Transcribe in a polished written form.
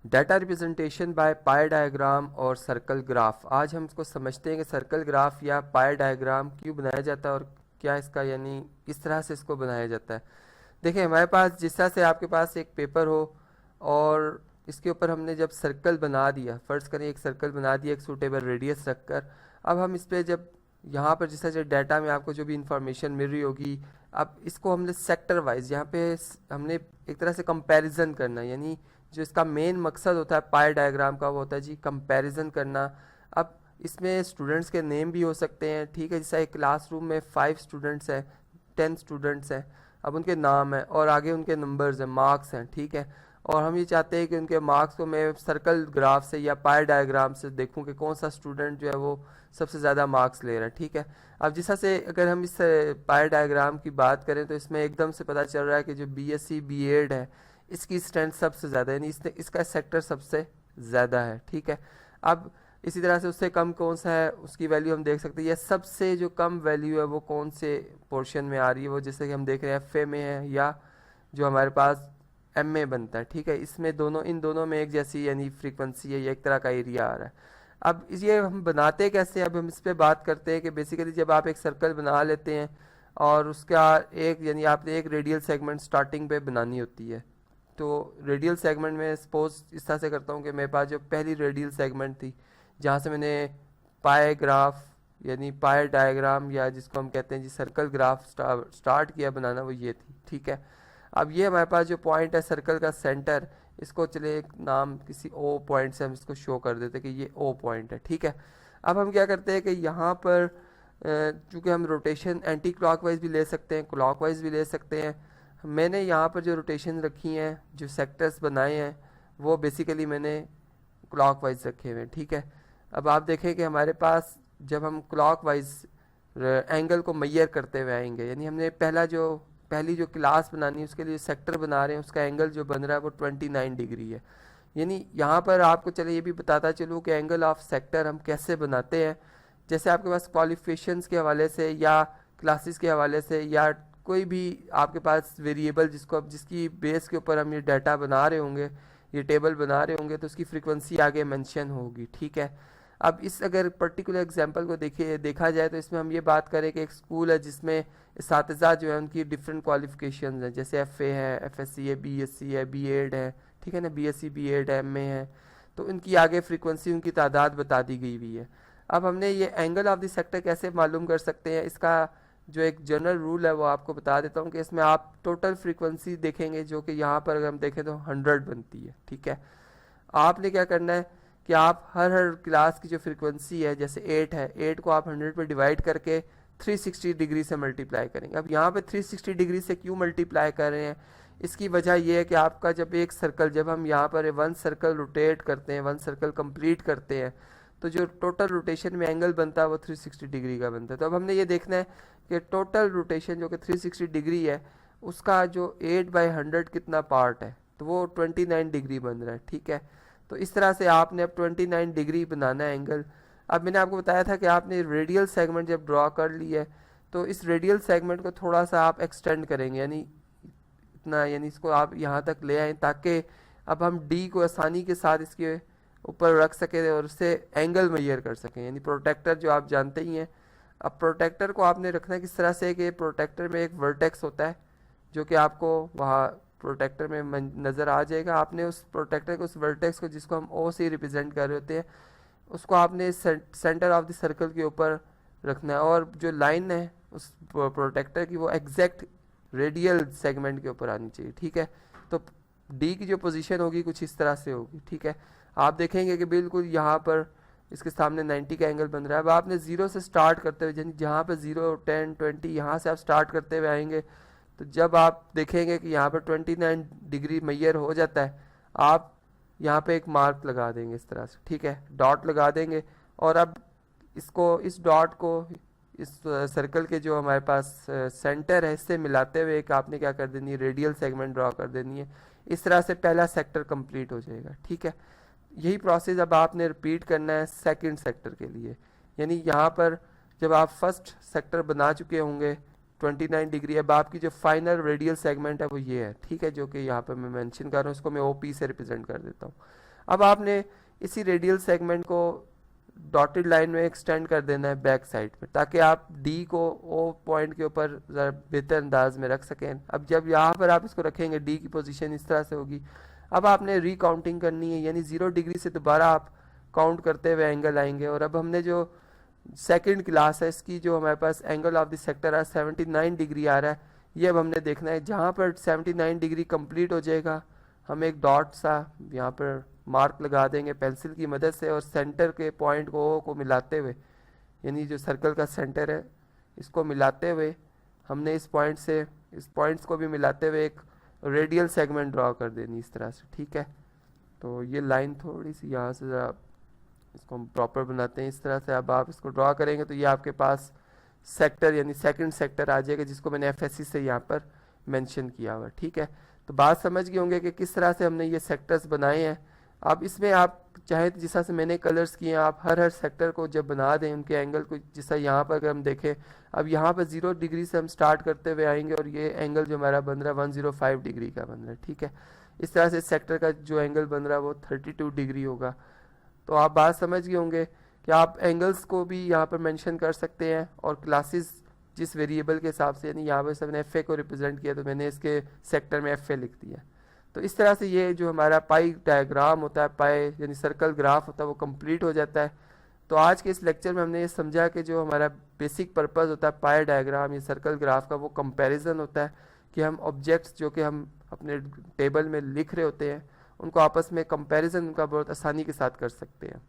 Data representation by pi diagram और circle graph. आज हम इसको समझते हैं कि सर्कल ग्राफ या पाई डायग्राम क्यों बनाया जाता है और क्या इसका यानी किस तरह से इसको बनाया जाता है। देखिए हमारे पास जिस तरह से आपके पास एक पेपर हो और इसके ऊपर हमने जब सर्कल बना दिया, फर्ज करें एक सर्कल बना दिया एक सूटेबल रेडियस रखकर, अब हम इस पर जब यहाँ पर जिस तरह से डाटा में आपको जो भी इंफॉर्मेशन मिल रही होगी, अब इसको हमने सेक्टर वाइज यहाँ पे हमने एक तरह से कंपैरिजन करना, यानी जो इसका मेन मकसद होता है पाई डायग्राम का वो होता है जी कंपैरिजन करना। अब इसमें स्टूडेंट्स के नेम भी हो सकते हैं, ठीक है, जैसा एक क्लासरूम में 5 स्टूडेंट्स हैं, 10 स्टूडेंट्स हैं, अब उनके नाम हैं और आगे उनके नंबर्स हैं, मार्क्स हैं, ठीक है। और हम ये चाहते हैं कि उनके मार्क्स को मैं सर्कल ग्राफ से या पाई डायग्राम से देखूं कि कौन सा स्टूडेंट जो है वो सबसे ज़्यादा मार्क्स ले रहा है, ठीक है। अब जिस तरह से अगर हम इस पाई डायग्राम की बात करें तो इसमें एकदम से पता चल रहा है कि जो बीएससी बीएड है इसकी स्ट्रेंथ सबसे ज़्यादा, यानी इसका सेक्टर सबसे ज़्यादा है, ठीक है। अब इसी तरह से उससे कम कौन सा है उसकी वैल्यू हम देख सकते हैं, या सबसे जो कम वैल्यू है वो कौन से पोर्शन में आ रही है, वो जैसे कि हम देख रहे हैं एफ में है या जो हमारे पास एम में बनता है, ठीक है। इसमें दोनों इन दोनों में एक जैसी यानी फ्रीक्वेंसी है या एक तरह का एरिया आ रहा है। अब ये हम बनाते कैसे हैं, अब हम इस पर बात करते हैं कि बेसिकली जब आप एक सर्कल बना लेते हैं और उसका एक यानी आपने एक रेडियल सेगमेंट स्टार्टिंग पे बनानी होती है, तो रेडियल सेगमेंट में सपोज इस तरह से करता हूँ कि मेरे पास जो पहली रेडियल सेगमेंट थी जहाँ से मैंने पाई ग्राफ यानी पाई डायग्राम या जिसको हम कहते हैं जी सर्कल ग्राफ स्टार्ट किया बनाना, वो ये थी, ठीक है। अब ये हमारे पास जो पॉइंट है सर्कल का सेंटर, इसको चले एक नाम किसी ओ पॉइंट से हम इसको शो कर देते कि ये ओ पॉइंट है, ठीक है। अब हम क्या करते हैं कि यहाँ पर चूँकि हम रोटेशन एंटी क्लॉकवाइज भी ले सकते हैं, क्लॉकवाइज भी ले सकते हैं। मैंने यहाँ पर जो रोटेशन रखी हैं, जो सेक्टर्स बनाए हैं, वो बेसिकली मैंने क्लॉकवाइज रखे हुए हैं, ठीक है। अब आप देखें कि हमारे पास जब हम क्लॉकवाइज एंगल को मैयर करते हुए आएंगे, यानी हमने पहली जो क्लास बनानी है उसके लिए सेक्टर बना रहे हैं, उसका एंगल जो बन रहा है वो 29 डिग्री है। यानी यहाँ पर आपको चले ये भी बताता चलूँ कि एंगल ऑफ सेक्टर हम कैसे बनाते हैं। जैसे आपके पास क्वालिफिकेशंस के हवाले से या क्लासेस के हवाले से या कोई भी आपके पास वेरिएबल जिसकी बेस के ऊपर हम ये डाटा बना रहे होंगे, ये टेबल बना रहे होंगे, तो उसकी फ्रीक्वेंसी आगे मेंशन होगी, ठीक है। अब इस अगर पर्टिकुलर एग्जांपल को देखा जाए तो इसमें हम ये बात करें कि एक स्कूल है जिसमें इस्तातिज़ा जो है उनकी डिफरेंट क्वालिफिकेशंस हैं, जैसे एफए है, एफएससी है, बीएससी है, बीएड है, ठीक है ना, बीएससी बीएड एमए है, तो उनकी आगे फ्रीक्वेंसी उनकी तादाद बता दी गई हुई है। अब हमने ये एंगल ऑफ द सेक्टर कैसे मालूम कर सकते हैं, इसका जो एक जनरल रूल है वो आपको बता देता हूँ कि इसमें आप टोटल फ्रीक्वेंसी देखेंगे जो कि यहाँ पर अगर हम देखें तो 100 बनती है, ठीक है। आपने क्या करना है कि आप हर क्लास की जो फ्रीक्वेंसी है, जैसे 8 है, 8 को आप 100 पे डिवाइड करके 360 डिग्री से मल्टीप्लाई करेंगे। अब यहाँ पे 360 डिग्री से क्यों मल्टीप्लाई कर रहे हैं, इसकी वजह यह है कि आपका जब हम यहाँ पर 1 सर्कल रोटेट करते हैं, 1 सर्कल कंप्लीट करते हैं, तो जो टोटल रोटेशन में एंगल बनता है वो 360 डिग्री का बनता है। तो अब हमने ये देखना है कि टोटल रोटेशन जो कि 360 डिग्री है उसका जो 8/100 कितना पार्ट है, तो वो 29 डिग्री बन रहा है, ठीक है। तो इस तरह से आपने अब 29 डिग्री बनाना है एंगल। अब मैंने आपको बताया था कि आपने रेडियल सेगमेंट जब ड्रॉ कर ली है तो इस रेडियल सेगमेंट को थोड़ा सा आप एक्सटेंड करेंगे, यानी इतना, यानी इसको आप यहाँ तक ले आए ताकि अब हम डी को आसानी के साथ इसके ऊपर रख सकें और उससे एंगल मेजर कर सकें, यानी प्रोटेक्टर जो आप जानते ही हैं। अब प्रोटेक्टर को आपने रखना है किस तरह से कि प्रोटेक्टर में एक वर्टेक्स होता है जो कि आपको वहाँ प्रोटेक्टर में नज़र आ जाएगा। आपने उस प्रोटेक्टर को, उस वर्टेक्स को जिसको हम ओ से रिप्रेजेंट कर रहे होते हैं, उसको आपने सेंटर ऑफ द सर्कल के ऊपर रखना है और जो लाइन है उस प्रोटेक्टर की वो एग्जैक्ट रेडियल सेगमेंट के ऊपर आनी चाहिए, ठीक है। तो डी की जो पोजीशन होगी कुछ इस तरह से होगी, ठीक है। आप देखेंगे कि बिल्कुल यहाँ पर इसके सामने 90 का एंगल बन रहा है। अब आपने 0 से स्टार्ट करते हुए, यानी जहाँ पर 0, 10, 20 यहाँ से आप स्टार्ट करते हुए आएंगे, तो जब आप देखेंगे कि यहाँ पर 29 डिग्री मैयर हो जाता है, आप यहाँ पे एक मार्क लगा देंगे इस तरह से, ठीक है, डॉट लगा देंगे। और अब इस डॉट को इस सर्कल के जो हमारे पास सेंटर है इससे मिलाते हुए एक आपने क्या कर देनी है, रेडियल सेगमेंट ड्रॉ कर देनी है। इस तरह से पहला सेक्टर कंप्लीट हो जाएगा, ठीक है। यही प्रोसेस अब आपने रिपीट करना है सेकंड सेक्टर के लिए, यानी यहाँ पर जब आप फर्स्ट सेक्टर बना चुके होंगे 29 डिग्री, अब आपकी जो फाइनल रेडियल सेगमेंट है वो ये है, ठीक है, जो कि यहाँ पर मैं मेंशन कर रहा हूँ, इसको मैं ओपी से रिप्रेजेंट कर देता हूँ। अब आपने इसी रेडियल सेगमेंट को डॉटेड लाइन में एक्सटेंड कर देना है बैक साइड पे, ताकि आप डी को ओ पॉइंट के ऊपर ज़रा बेहतर अंदाज में रख सकें। अब जब यहाँ पर आप इसको रखेंगे डी की पोजीशन इस तरह से होगी। अब आपने रिकाउंटिंग करनी है, यानी 0 डिग्री से दोबारा आप काउंट करते हुए एंगल आएंगे। और अब हमने जो सेकंड क्लास है इसकी जो हमारे पास एंगल ऑफ द सेक्टर है 79 डिग्री आ रहा है, ये अब हमने देखना है। जहाँ पर 79 डिग्री कंप्लीट हो जाएगा हम एक डॉट सा यहाँ पर मार्क लगा देंगे पेंसिल की मदद से, और सेंटर के पॉइंट को ओ को मिलाते हुए, यानी जो सर्कल का सेंटर है इसको मिलाते हुए हमने इस पॉइंट से इस पॉइंट्स को भी मिलाते हुए एक रेडियल सेगमेंट ड्रॉ कर देनी इस तरह से, ठीक है। तो ये लाइन थोड़ी सी यहाँ से ज़रा इसको हम प्रॉपर बनाते हैं इस तरह से। अब आप इसको ड्रॉ करेंगे तो ये आपके पास सेक्टर यानी सेकंड सेक्टर आ जाएगा, जिसको मैंने एफएससी से यहाँ पर मेंशन किया हुआ है, ठीक है। तो बात समझ गए होंगे कि किस तरह से हमने ये सेक्टर्स बनाए हैं। अब इसमें आप चाहे तो जिस तरह से मैंने कलर्स किए हैं, आप हर सेक्टर को जब बना दें उनके एंगल को, जैसा यहाँ पर अगर हम देखें, अब यहाँ पर 0 डिग्री से हम स्टार्ट करते हुए आएंगे और ये एंगल जो हमारा बन रहा है 105 डिग्री का बन रहा है, ठीक है। इस तरह से सेक्टर का जो एंगल बन रहा है वो 32 डिग्री होगा। तो आप बात समझ गए होंगे कि आप एंगल्स को भी यहाँ पर मेंशन कर सकते हैं, और क्लासेस जिस वेरिएबल के हिसाब से, यानी यहाँ पर सबने एफ ए को रिप्रेजेंट किया तो मैंने इसके सेक्टर में एफ ए लिख दिया। तो इस तरह से ये जो हमारा पाई डायग्राम होता है, पाई यानी सर्कल ग्राफ होता है, वो कंप्लीट हो जाता है। तो आज के इस लेक्चर में हमने ये समझा कि जो हमारा बेसिक पर्पस होता है पाई डायग्राम या सर्कल ग्राफ का, वो कंपैरिजन होता है कि हम ऑब्जेक्ट्स जो कि हम अपने टेबल में लिख रहे होते हैं उनको आपस में कंपैरिजन उनका बहुत आसानी के साथ कर सकते हैं।